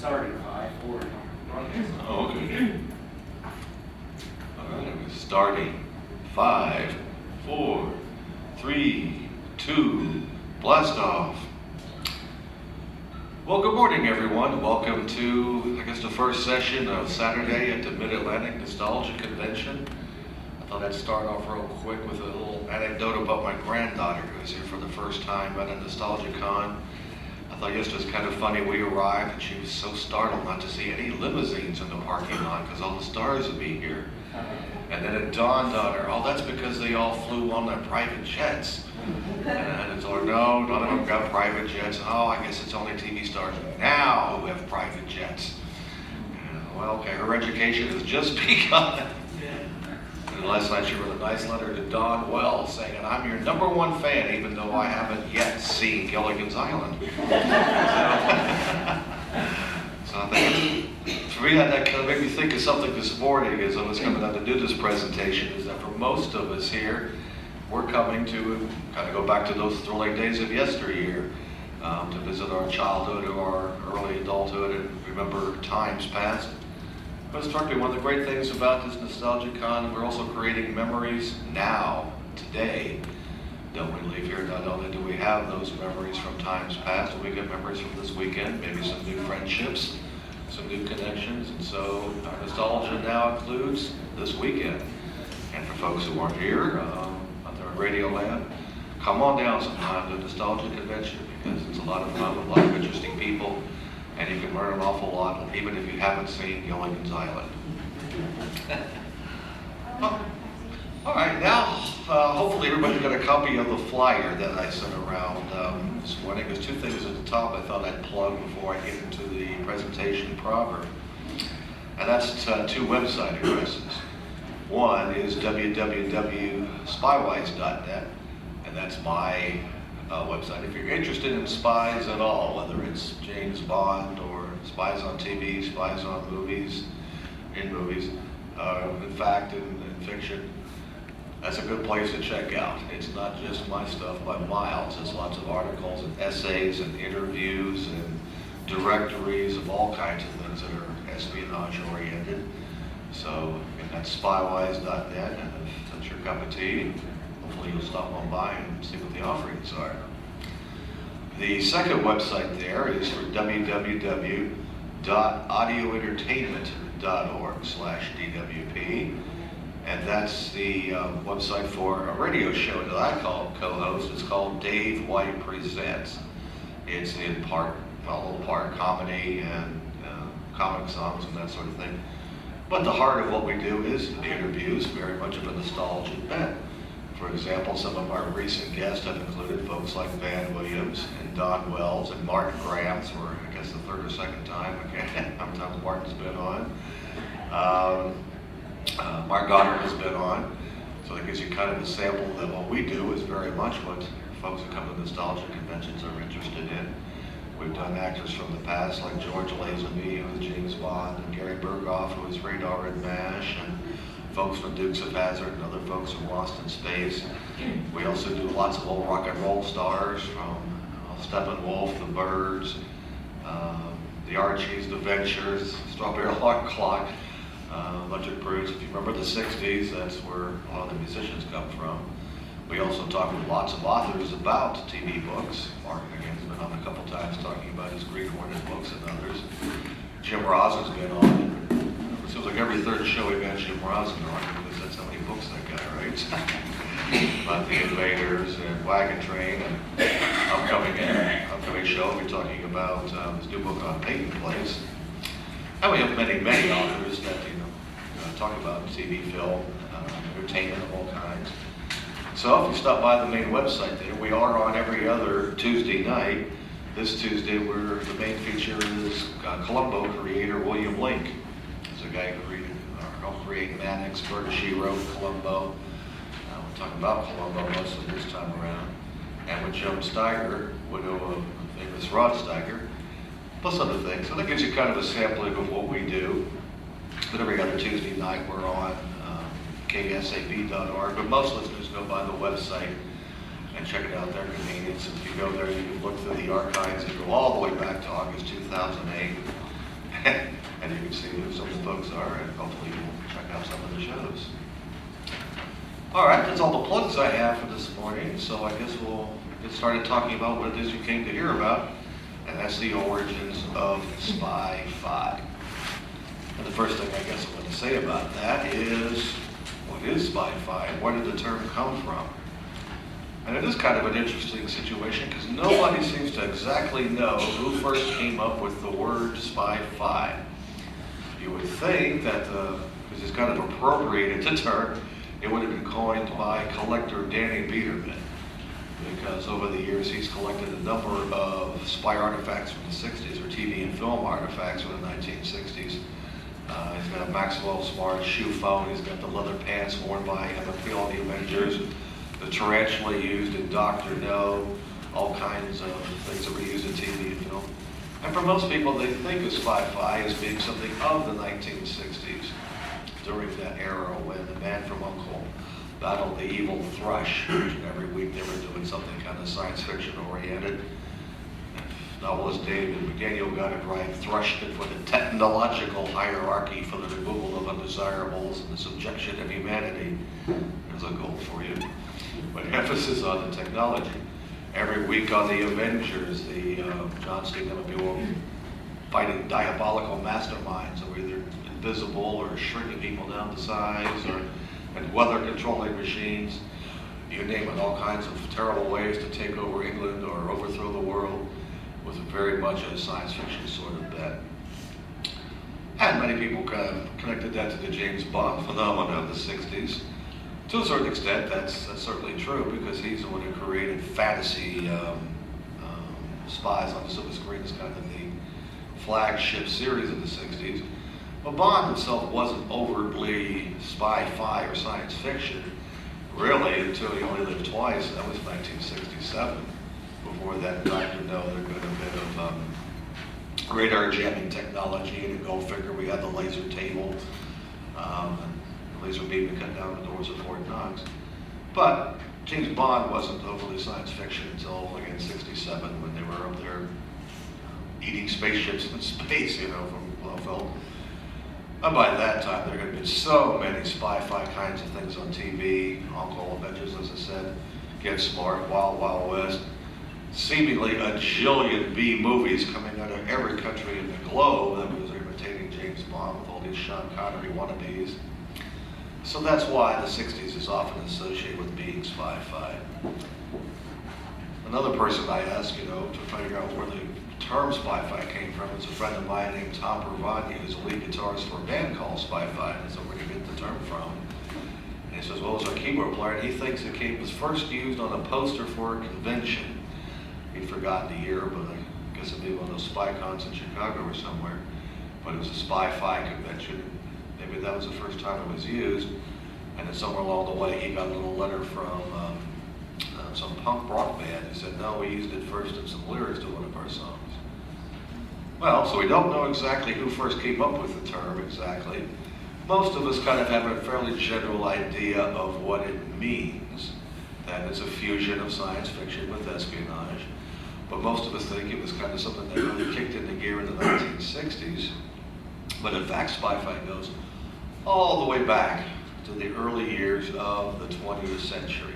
starting 5, 4. Oh, okay. All right, we're starting 5, 4, 3, 2, blast off. Well, good morning, everyone. Welcome to, I guess, the first session of Saturday at the Mid-Atlantic Nostalgia Convention. I thought I'd start off real quick with a little anecdote about my granddaughter who was here for the first time at a Nostalgia Con. I thought yesterday was kind of funny. We arrived and she was so startled not to see any limousines in the parking lot because all the stars would be here. And then it dawned on her, oh, that's because they all flew on their private jets. And I told her, no, none of them got private jets. Oh, I guess it's only TV stars now who have private jets. Well, okay, her education has just begun. And last night she wrote a nice letter to Don Wells saying, and I'm your #1 fan, even though I haven't yet seen Gilligan's Island. So I think, for me, that kind of made me think of something this morning as I was coming out to do this presentation, is that for most of us here, we're coming to kind of go back to those thrilling days of yesteryear, to visit our childhood or our early adulthood and remember times past. But it struck me, one of the great things about this Nostalgia Con, we're also creating memories now, today. When we leave here, not only do we have those memories from times past, but we get memories from this weekend, maybe some new friendships, some new connections, and so our nostalgia now includes this weekend. And for folks who aren't here, out there in Radio Land, come on down sometime to the Nostalgia Convention because it's a lot of fun with a lot of interesting people. And you can learn an awful lot, even if you haven't seen Gilligan's Island. All right, now hopefully everybody got a copy of the flyer that I sent around this morning. There's two things at the top I thought I'd plug before I get into the presentation proper. And that's two website addresses. One is www.spywisenet, and that's my website. If you're interested in spies at all, whether it's James Bond or spies on TV, spies on movies, in movies, in fact, in fiction, that's a good place to check out. It's not just my stuff by miles. There's lots of articles and essays and interviews and directories of all kinds of things that are espionage oriented. So that's spywisenet, and if that's your cup of tea, hopefully you'll stop on by and see what the offerings are. The second website there is for www.audioentertainment.org/DWP, and that's the website for a radio show that I co-host. It's called Dave White Presents. It's in part, a little part comedy and comic songs and that sort of thing. But the heart of what we do is the interviews, very much of a nostalgic bent. For example, some of our recent guests have included folks like Van Williams and Don Wells and Martin Grams, for I guess the third or second time. Okay, how many times Martin's been on? Mark Goddard has been on. So that gives you kind of a sample that what we do is very much what folks who come to nostalgia conventions are interested in. We've done actors from the past like George Lazenby, who was James Bond, and Gary Berghoff, who was Radar and MASH, and folks from Dukes of Hazzard and other folks from Lost in Space. We also do lots of old rock and roll stars from Steppenwolf, the Byrds, the Archies, the Ventures, Strawberry Alarm Clock, Electric Brutes. If you remember the 60s, that's where a lot of the musicians come from. We also talk with lots of authors about TV books. Mark again has been on a couple times talking about his Green Hornet books and others. Jim Ross has been on. It seems like every third show we've had Jim Rosen on because that's how many books that guy writes. About the Invaders and Wagon Train, and upcoming show we're talking about his new book on Peyton Place. And we have many, many authors that talk about TV, film, entertainment of all kinds. So if you stop by the main website there, we are on every other Tuesday night. This Tuesday, the main feature is Columbo creator William Link. He's a guy who helped create Mannix, Murder, She Wrote, Columbo. We're talking about Columbo most of this time around. And with Joan Steiger, widow of famous Rod Steiger, plus other things. So that gives you kind of a sampling of what we do. But every other Tuesday night, we're on ksab.org, but most listeners go by the website and check it out at their convenience. If you go there, you can look through the archives and go all the way back to August 2008. And you can see who some of the folks are, and hopefully you'll check out some of the shows. All right, that's all the plugs I have for this morning, so I guess we'll get started talking about what it is you came to hear about, and that's the origins of Spy-Fi. And the first thing I guess I want to say about that is, what is Spy-Fi? Where did the term come from? And it is kind of an interesting situation because nobody seems to exactly know who first came up with the word Spy-Fi. You would think that, because he's kind of appropriated the term, it would have been coined by collector Danny Biederman, because over the years he's collected a number of spy artifacts from the 60s, or TV and film artifacts from the 1960s. He's got a Maxwell Smart shoe phone, he's got the leather pants worn by MFP, all the Avengers, the tarantula used in Dr. No, all kinds of things that were used in TV and film. And for most people, they think of Spy-Fi as being something of the 1960s, during that era when the Man from U.N.C.L.E. battled the evil Thrush, and every week they were doing something kind of science fiction oriented. Novelist David McDaniel got it right. Thrush stood for the technological hierarchy for the removal of undesirables and the subjection of humanity. There's a goal for you. But emphasis on the technology. Every week on the Avengers, the John Cena people fighting diabolical masterminds that were either invisible or shrinking people down to size, or and weather controlling machines. You name it, all kinds of terrible ways to take over England or overthrow the world. Was very much a science fiction sort of bet. And many people kind of connected that to the James Bond phenomenon of the 60s. To a certain extent, that's certainly true, because he's the one who created fantasy spies on the silver screen as kind of the flagship series of the 60s. But Bond himself wasn't overtly spy-fi or science fiction, really, until he only lived twice, and that was 1967. Before that, Dr. No, there could have been of radar jamming technology, and go figure, we had the laser table, and the laser beam to cut down the doors of Fort Knox. But James Bond wasn't overly science fiction until, again, 67, when they were up there eating spaceships in space, from Blofeld. And by that time, there had been so many spy-fi kinds of things on TV, Uncle Avengers, as I said, Get Smart, Wild Wild West, seemingly a jillion B movies coming out of every country in the globe that was imitating James Bond with all these Sean Connery wannabes. So that's why the 60s is often associated with being spy-fi. Another person I asked, to figure out where the term spy-fi came from is a friend of mine named Tom Pervani, who's the lead guitarist for a band called Spy-Fi. And so where did you get the term from? And he says, well, as our keyboard player, and he thinks it was first used on a poster for a convention. He'd forgotten the year, but I guess it'd be one of those spy cons in Chicago or somewhere. But it was a Spy-Fi convention. Maybe that was the first time it was used. And then somewhere along the way, he got a little letter from some punk rock band who said, no, we used it first in some lyrics to one of our songs. Well, so we don't know exactly who first came up with the term exactly. Most of us kind of have a fairly general idea of what it means, that it's a fusion of science fiction with espionage. But most of us think it was kind of something that really kicked into gear in the 1960s. But in fact, Spy-Fi goes all the way back to the early years of the 20th century.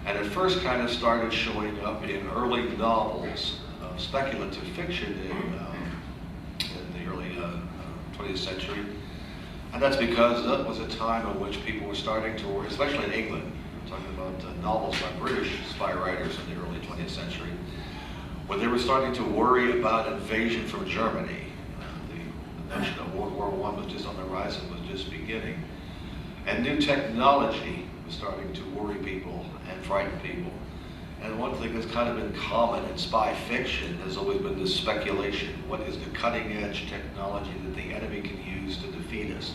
And it first kind of started showing up in early novels of speculative fiction in the early 20th century. And that's because that was a time in which people were starting to, especially in England, we're talking about novels by British spy writers in the early 20th century, when they were starting to worry about invasion from Germany. The notion of World War I was just on the horizon, was just beginning. And new technology was starting to worry people and frighten people. And one thing that's kind of been common in spy fiction has always been this speculation. What is the cutting edge technology that the enemy can use to defeat us?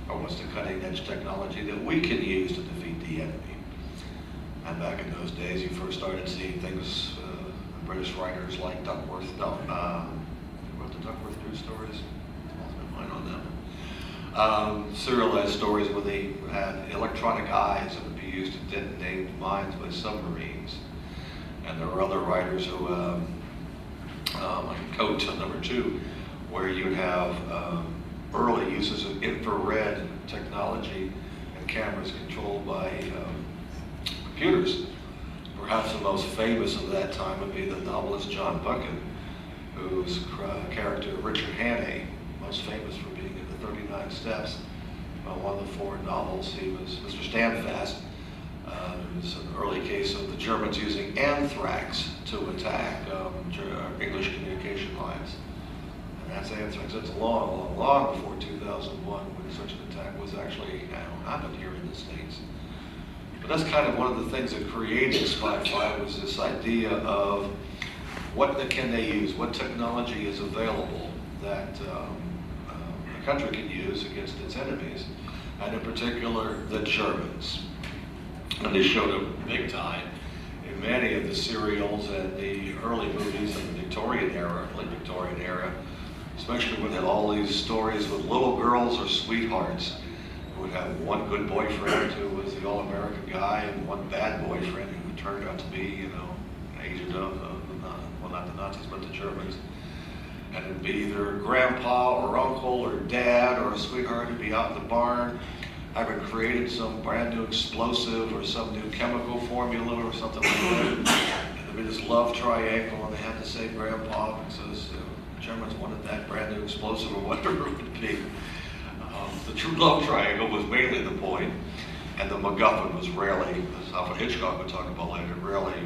Or what's the cutting edge technology that we can use to defeat the enemy? And back in those days, you first started seeing things, British writers like Duckworth, who wrote the Duckworth News stories? I'll mine on them. Serialized stories where they had electronic eyes that would be used to detonate mines by submarines. And there were other writers who, like Coat number 2, where you'd have early uses of infrared technology and cameras controlled by computers. Perhaps the most famous of that time would be the novelist John Buchan, whose character Richard Hannay, most famous for being in the 39 Steps, one of the 4 novels. He was Mr. Standfast. It was an early case of the Germans using anthrax to attack English communication lines. And that's anthrax. It's long before 2001 when such an attack was actually happened here in the States. But that's kind of one of the things that created Spy was this idea of what can they use, what technology is available that a country can use against its enemies, and in particular the Germans. And they showed up big time in many of the serials and the early movies of the Victorian era, late Victorian era, especially when they had all these stories with little girls or sweethearts who would have one good boyfriend who was the all-American guy and one bad boyfriend who turned out to be, an agent of, well, not the Nazis, but the Germans. And it'd be either grandpa or uncle or dad or a sweetheart who'd be out in the barn having created some brand new explosive or some new chemical formula or something like that. And there'd be this love triangle, and they had to save grandpa because the Germans wanted that brand new explosive or whatever it would be. The true love triangle was mainly the point, and the MacGuffin was rarely, as Alfred Hitchcock would talk about later, rarely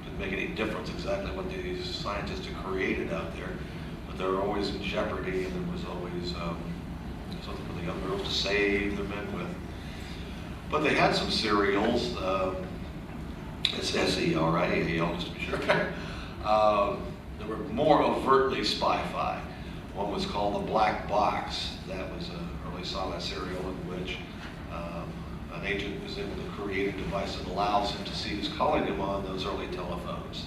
didn't make any difference exactly what these scientists had created out there, but they were always in jeopardy, and there was always something for the young girls to save the men with. But they had some serials, it's S-E-R, right? A-E-L, just to be sure. They were more overtly spy-fi. One was called The Black Box. That was an early silent serial in which an agent was able to create a device that allows him to see who's calling him on those early telephones.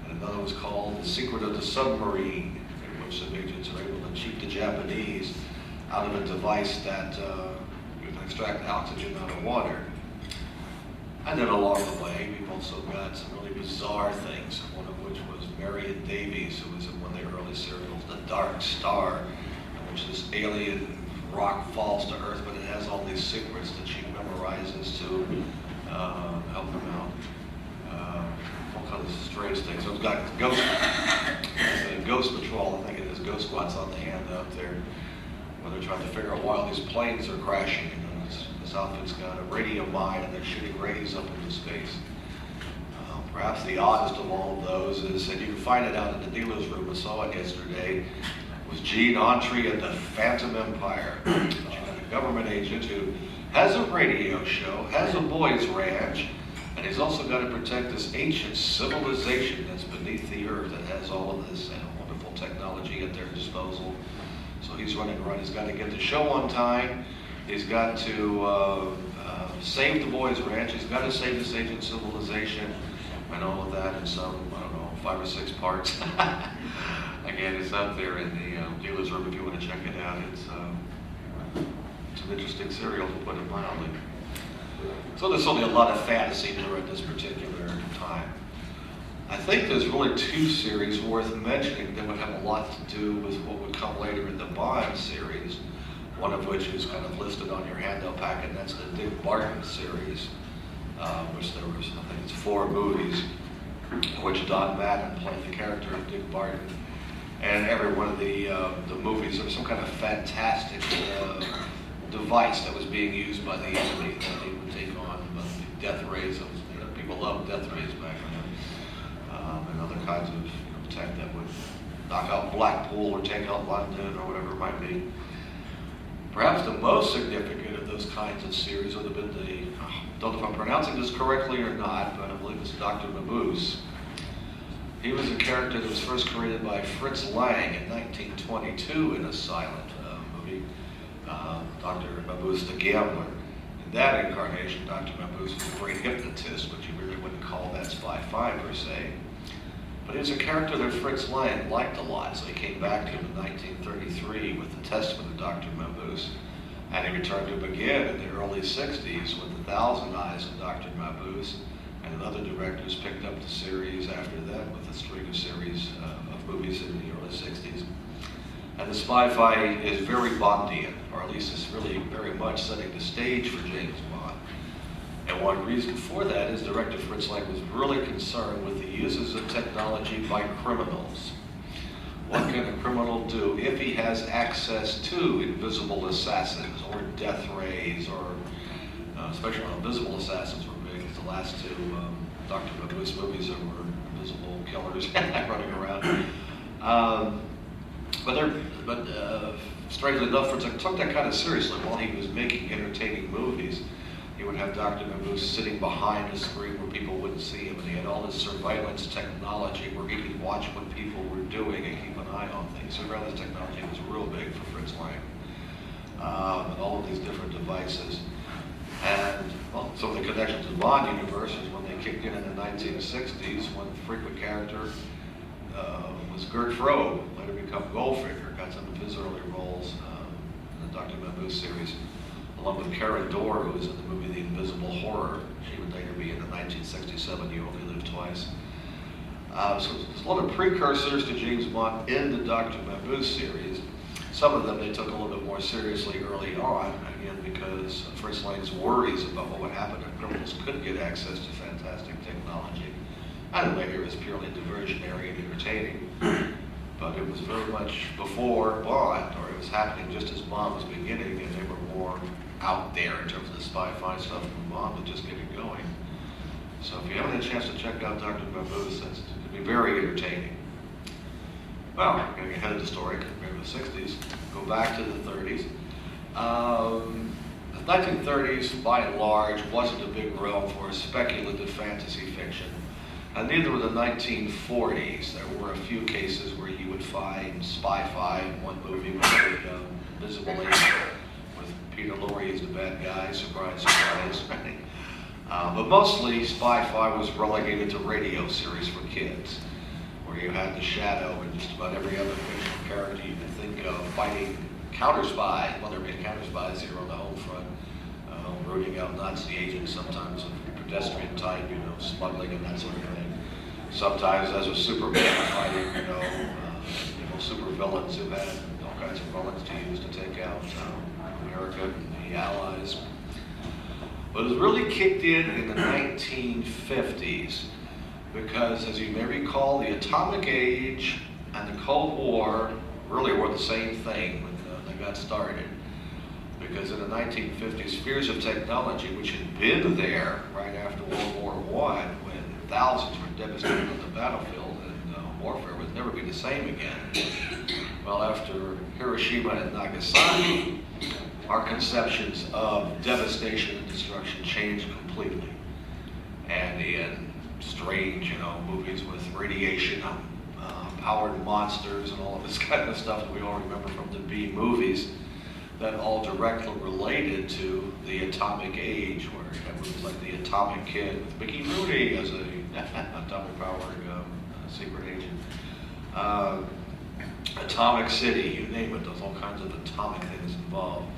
And another was called The Secret of the Submarine, in which some agents are able to cheat the Japanese out of a device that can extract oxygen out of water. And then along the way, we've also got some really bizarre things, one of which was Marion Davies, who was in one of the early serials, The Dark Star, in which this alien rock falls to Earth, but it has all these secrets that she memorizes to help them out. All kinds of strange things. So it's got Ghost Patrol, I think it is, Ghost Squad's on the hand out there, where they're trying to figure out why all these planes are crashing. This outfit's got a radium mine and they're shooting rays up into space. Perhaps the oddest of all of those is, and you can find it out in the dealer's room, I saw it yesterday, was Gene Autry and the Phantom Empire. You got a government agent who has a radio show, has a boys' ranch, and he's also got to protect this ancient civilization that's beneath the earth that has all of this wonderful technology at their disposal. So he's running around. He's got to get the show on time. He's got to save the boys' ranch. He's got to save this ancient civilization, and all of that in some, 5 or 6 parts. Again, it's out there in the dealer's room if you want to check it out. It's an interesting serial, to put it mildly. So there's only a lot of fantasy during this particular time. I think there's really 2 series worth mentioning that would have a lot to do with what would come later in the Bond series, one of which is kind of listed on your handout packet, and that's the Dick Barton series, which there was, I think it's 4 movies, in which Don Madden played the character of Dick Barton. And every one of the movies, there was some kind of fantastic device that was being used by the enemy that they would take on the death rays of, people loved death rays back then, and other kinds of tech that would knock out Blackpool or take out London or whatever it might be. Perhaps the most significant of those kinds of series would have been I don't know if I'm pronouncing this correctly or not, but I believe it's Dr. Mabuse. He was a character that was first created by Fritz Lang in 1922 in a silent movie, Dr. Mabuse the Gambler. In that incarnation, Dr. Mabuse was a great hypnotist, but you really wouldn't call that spy-fi per se. But he was a character that Fritz Lang liked a lot, so he came back to him in 1933 with The Testament of Dr. Mabuse, and he returned to him again in the early 60s with The Thousand Eyes of Dr. Mabuse, and other directors picked up the series after that with a string of series of movies in the early 60s. And the spy fight is very Bondian, or at least it's really very much setting the stage for James Bond. And one reason for that is director Fritz Lang was really concerned with the uses of technology by criminals. What can a criminal do if he has access to invisible assassins or death rays, or especially invisible assassins were big. It's the last two Dr. Mabuse movies that were invisible killers running around. But strangely enough, Fritz took that kind of seriously. While he was making entertaining movies, he would have Dr. Mabuse sitting behind a screen where people wouldn't see him, and he had all this surveillance technology where he could watch what people were doing and keep an eye on things. Surveillance technology was real big for Fritz Lang, and all of these different devices. And well, so the connection to the Bond universe is when they kicked in the 1960s, when the frequent character was Gert Frobe, later become Goldfinger, got some of his early roles in the Dr. Mabuse series, along with Karen Dorr, who was in the movie The Invisible Horror. She would later be in the 1967 You Only Live Twice. So there's a lot of precursors to James Bond in the Dr. Mabuse series. Some of them they took a little bit more seriously early on, again, because Fritz Lang's worries about what would happen if criminals could get access to fantastic technology. And later it was purely diversionary and entertaining, but it was very much before Bond, or it was happening just as Bond was beginning, and they were more out there in terms of the spy-fi stuff, and Bond was just getting going. So if you haven't had a chance to check out Dr. Mabuse, it can be very entertaining. Well, getting ahead of the story, compared to the 60s, go back to the 30s. The 1930s, by and large, wasn't a big realm for speculative fantasy fiction. And neither were the 1940s. There were a few cases where you would find spy-fi. One movie was Invisible Agent with Peter Lorre as the bad guy. Surprise, surprise. But mostly, spy-fi was relegated to radio series for kids, where you had the Shadow and just about every other fictional character you could think of fighting counter-spy. Well, there were counter-spies here on the home front, rooting out Nazi agents, sometimes of pedestrian type, smuggling and that sort of thing. Sometimes as a Superman fighting, super villains who had all kinds of villains to use to take out America and the Allies. But it was really kicked in the 1950s because, as you may recall, the atomic age and the Cold War really were the same thing when they got started. Because in the 1950s, fears of technology, which had been there right after World War I, when thousands were devastated on the battlefield and warfare would never be the same again. Well, after Hiroshima and Nagasaki, our conceptions of devastation and destruction changed completely. And in strange, movies with radiation, powered monsters and all of this kind of stuff that we all remember from the B movies, that all directly related to the atomic age, where you have movies like The Atomic Kid with Mickey Rooney as a atomic powered secret agent. Atomic City, you name it, there's all kinds of atomic things involved.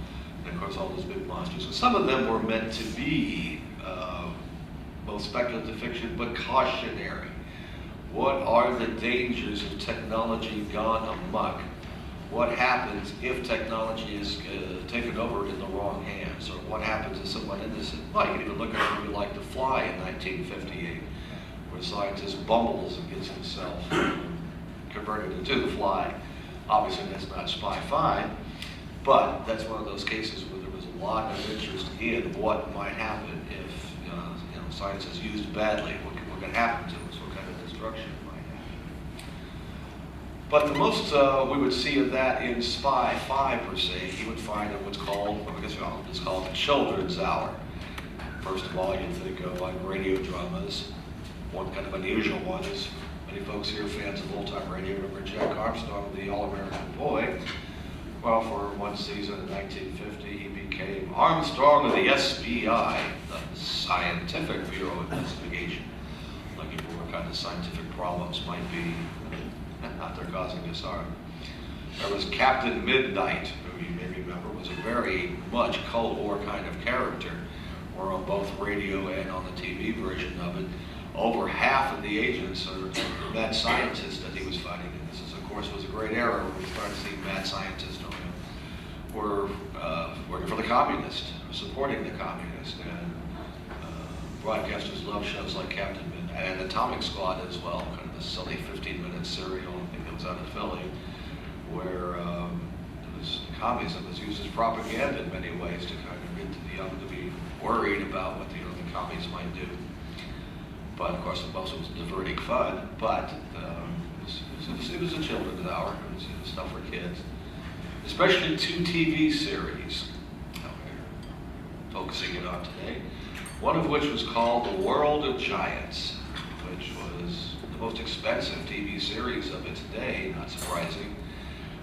And of course all those big monsters. And some of them were meant to be both speculative fiction but cautionary. What are the dangers of technology gone amok? What happens if technology is taken over in the wrong hands? Or what happens if someone innocent? Well, you can even look at a movie like The Fly in 1958, where a scientist bumbles and gets himself converted into the fly. Obviously, that's not spy-fi, but that's one of those cases where there was a lot of interest in what might happen if science is used badly. What could happen to us? What kind of destruction might happen? But the most we would see of that in spy-fi per se, you would find in what's called, it's called the children's hour. First of all, you'd think of like radio dramas. One kind of unusual one is many folks here, fans of old-time radio, remember Jack Armstrong, the All-American Boy. Well, for one season in 1950, he became Armstrong of the SBI, the Scientific Bureau of Investigation, looking for what kind of scientific problems might be out there causing us harm. There was Captain Midnight, who you may remember was a very much Cold War kind of character, where on both radio and on the TV version of it, over half of the agents are mad scientists that he was fighting. And this is, of course, was a great era when we started seeing mad scientists were working for the communist, supporting the communist, and broadcasters loved shows like Captain Midnight and Atomic Squad as well, kind of a silly 15-minute serial, I think it was out of Philly, where communism was used as propaganda in many ways to kind of get the young to be worried about what the commies might do. But of course, most of it was diverting fun, but it was a children's hour. It was stuff for kids. Especially 2 TV series focusing it on today. One of which was called The World of Giants, which was the most expensive TV series of its day, not surprising,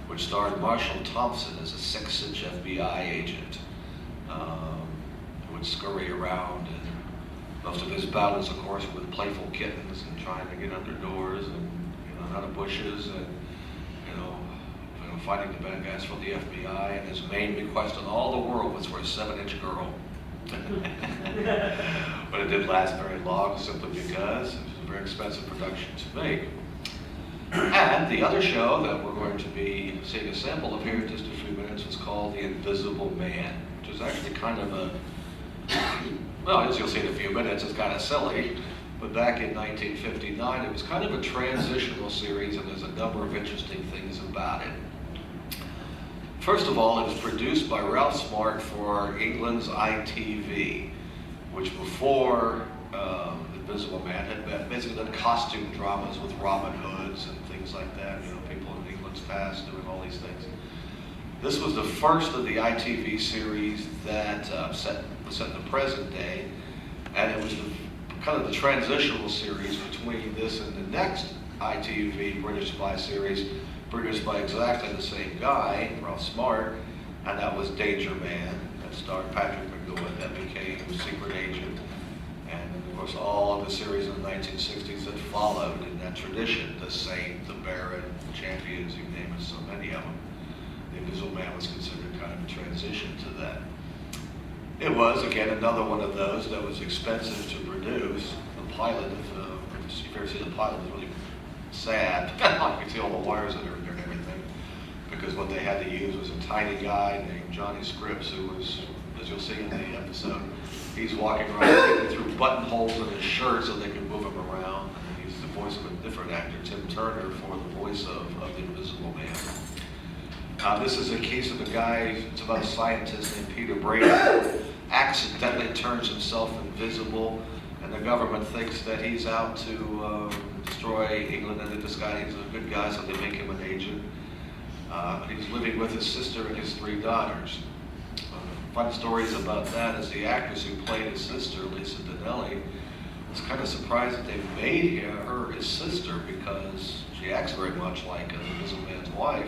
which starred Marshall Thompson as a 6-inch FBI agent who would scurry around, and most of his battles, of course, were with playful kittens and trying to get under doors and out of bushes and fighting the bad guys for the FBI. And his main request in all the world was for a 7-inch girl. But it didn't last very long, simply because it was a very expensive production to make. And the other show that we're going to be seeing a sample of here in just a few minutes was called The Invisible Man, which is actually kind of a, well, as you'll see in a few minutes, it's kind of silly. But back in 1959, it was kind of a transitional series, and there's a number of interesting things about it. First of all, it was produced by Ralph Smart for England's ITV, which before Invisible Man had basically done costume dramas with Robin Hoods and things like that, people in England's past doing all these things. This was the first of the ITV series that was set in the present day, and it was kind of the transitional series between this and the next ITV British spy series, produced by exactly the same guy, Ralph Smart, and that was Danger Man, that starred Patrick McGowan, that became Secret Agent. And of course, all of the series in the 1960s that followed in that tradition, The Saint, The Baron, Champions, you name it, so many of them. The Invisible Man was considered kind of a transition to that. It was, again, another one of those that was expensive to produce. The pilot, if you ever see the pilot, was really sad. You can see all the wires that are in there and everything, because what they had to use was a tiny guy named Johnny Scripps, who was, as you'll see in the episode, he's walking around through buttonholes in his shirt so they can move him around. And he's the voice of a different actor, Tim Turner, for the voice of the Invisible Man. This is a case of a guy, it's about a scientist named Peter Britton, accidentally turns himself invisible, and the government thinks that he's out to destroy England in disguise. He's a good guy, so they make him an agent. He's living with his sister and his 3 daughters. Fun stories about that is the actress who played his sister, Lisa Donnelly, was kind of surprised that they made her his sister, because she acts very much like an Invisible Man's wife.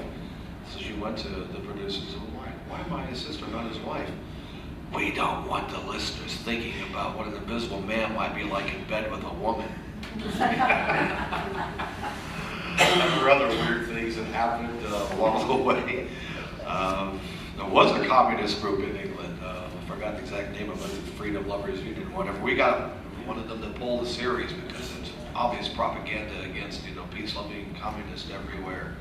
So she went to the producers and said, why am I his sister, not his wife? We don't want the listeners thinking about what an Invisible Man might be like in bed with a woman. There were other weird things that happened along the way. There was a communist group in England. I forgot the exact name of it, Freedom Lovers Union or whatever. We wanted them to pull the series because it's obvious propaganda against peace-loving communists everywhere.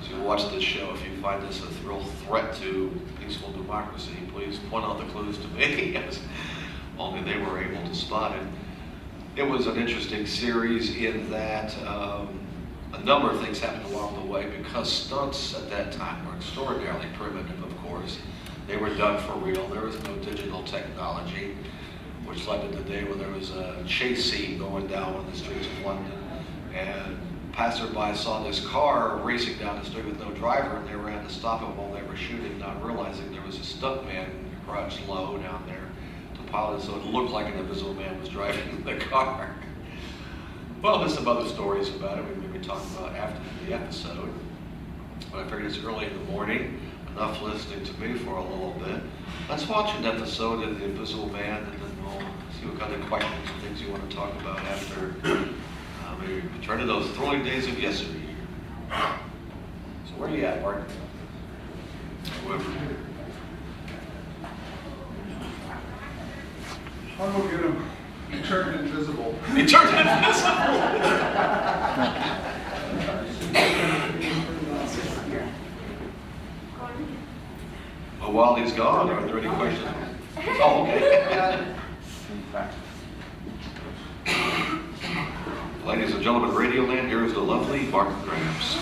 As you watch this show, if you find this a real threat to peaceful democracy, please point out the clues to me, as only they were able to spot it. It was an interesting series in that a number of things happened along the way, because stunts at that time were extraordinarily primitive, of course. They were done for real. There was no digital technology, which led to the day when there was a chase scene going down on the streets of London, and passerby saw this car racing down the street with no driver, and they ran to stop it while they were shooting, not realizing there was a stuntman crouched low down there to pilot, so it looked like an Invisible Man was driving the car. Well, there's some other stories about it we may be talking about after the episode, but I figured it's early in the morning, enough listening to me for a little bit. Let's watch an episode of The Invisible Man, and then we'll see what kind of questions and things you want to talk about after we return to those thrilling days of yesteryear. So where are you at, Mark? Whoever. I'll go get him. He turned invisible. He turned invisible! But while he's gone, are there any questions? Oh, okay. Ladies and gentlemen, Radio Land, here is the lovely Mark Grams.